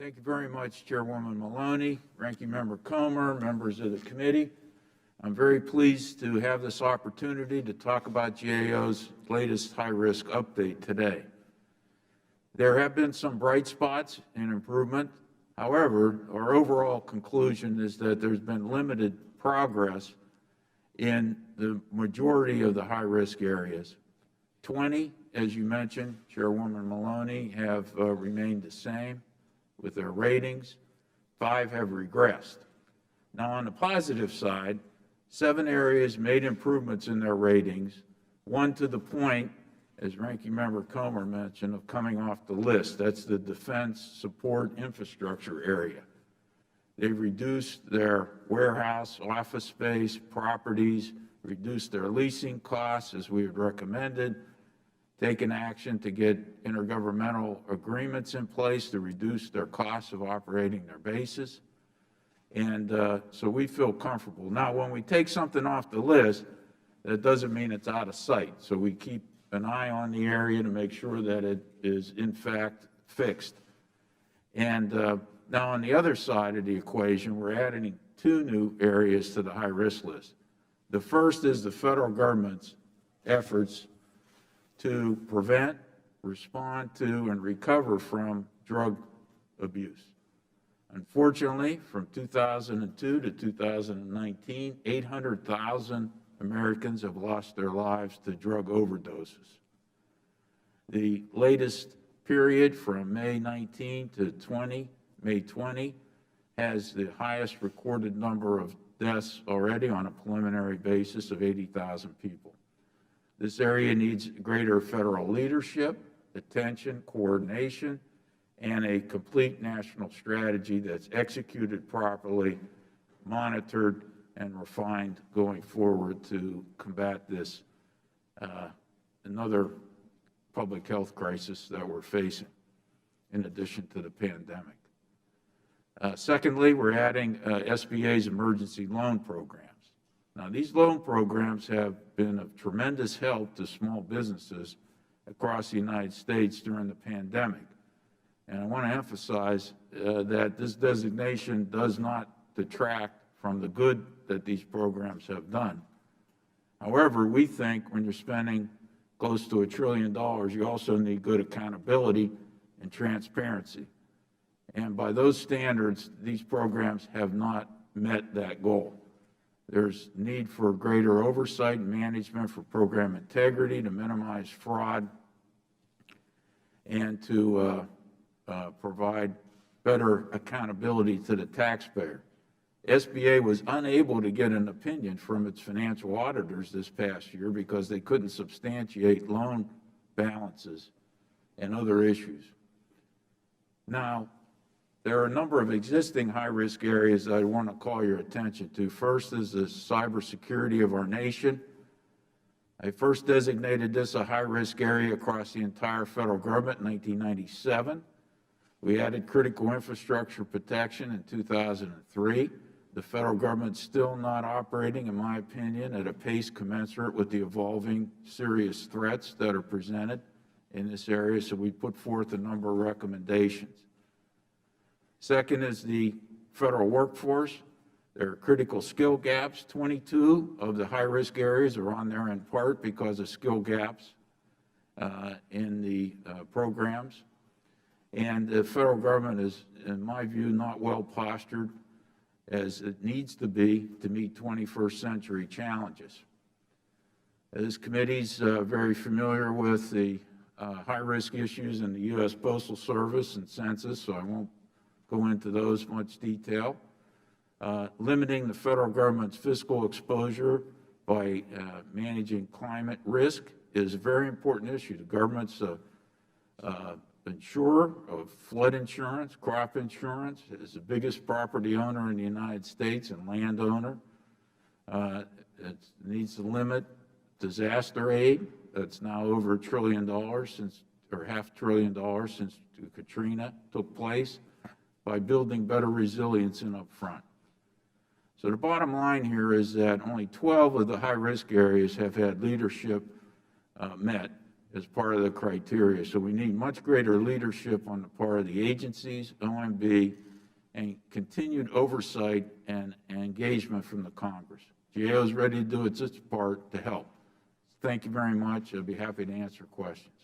Thank you very much, Chairwoman Maloney, Ranking Member Comer, members of the committee. I'm very pleased to have this opportunity to talk about GAO's latest high-risk update today. There have been some bright spots in improvement. However, our overall conclusion is that there's been limited progress in the majority of the high-risk areas. 20, as you mentioned, Chairwoman Maloney, have remained the same with their ratings. 5 have regressed. Now, on the positive side, 7 areas made improvements in their ratings, 1 to the point, as Ranking Member Comer mentioned, of coming off the list. That's the defense support infrastructure area. They've reduced their warehouse, office space, properties, reduced their leasing costs, as we had recommended, taken action to get intergovernmental agreements in place to reduce their costs of operating their bases. And so we feel comfortable. Now, when we take something off the list, that doesn't mean it's out of sight. So we keep an eye on the area to make sure that it is, in fact, fixed. And now, on the other side of the equation, we're adding 2 new areas to the high-risk list. The first is the federal government's efforts to prevent, respond to, and recover from drug abuse. Unfortunately, from 2002 to 2019, 800,000 Americans have lost their lives to drug overdoses. The latest period from May 19 to May 20, has the highest recorded number of deaths already on a preliminary basis of 80,000 people. This area needs greater federal leadership, attention, coordination, and a complete national strategy that's executed properly, monitored, and refined going forward to combat this, another public health crisis that we're facing, in addition to the pandemic. Secondly, we're adding SBA's emergency loan programs. Now, these loan programs have been of tremendous help to small businesses across the United States during the pandemic. And I want to emphasize that this designation does not detract from the good that these programs have done. However, we think when you're spending close to $1 trillion, you also need good accountability and transparency. And by those standards, these programs have not met that goal. There's need for greater oversight and management for program integrity to minimize fraud and to provide better accountability to the taxpayer. SBA was unable to get an opinion from its financial auditors this past year because they couldn't substantiate loan balances and other issues. Now, there are a number of existing high-risk areas that I want to call your attention to. First is the cybersecurity of our nation. I first designated this a high-risk area across the entire federal government in 1997. We added critical infrastructure protection in 2003. The federal government's still not operating, in my opinion, at a pace commensurate with the evolving serious threats that are presented in this area, so we put forth a number of recommendations. Second is the federal workforce. There are critical skill gaps. 22 of the high-risk areas are on there in part because of skill gaps in the programs. And the federal government is, in my view, not well postured as it needs to be to meet 21st century challenges. This committee is very familiar with the high-risk issues in the U.S. Postal Service and Census, so I won't go into those much detail. Limiting the federal government's fiscal exposure by managing climate risk is a very important issue. The government's insurer of flood insurance, crop insurance, is the biggest property owner in the United States and landowner. It needs to limit disaster aid. That's now over $1 trillion since, or $500 billion since Katrina took place, by building better resilience in up front. So the bottom line here is that only 12 of the high-risk areas have had leadership met as part of the criteria. So we need much greater leadership on the part of the agencies, OMB, and continued oversight and engagement from the Congress. GAO is ready to do its part to help. Thank you very much. I'll be happy to answer questions.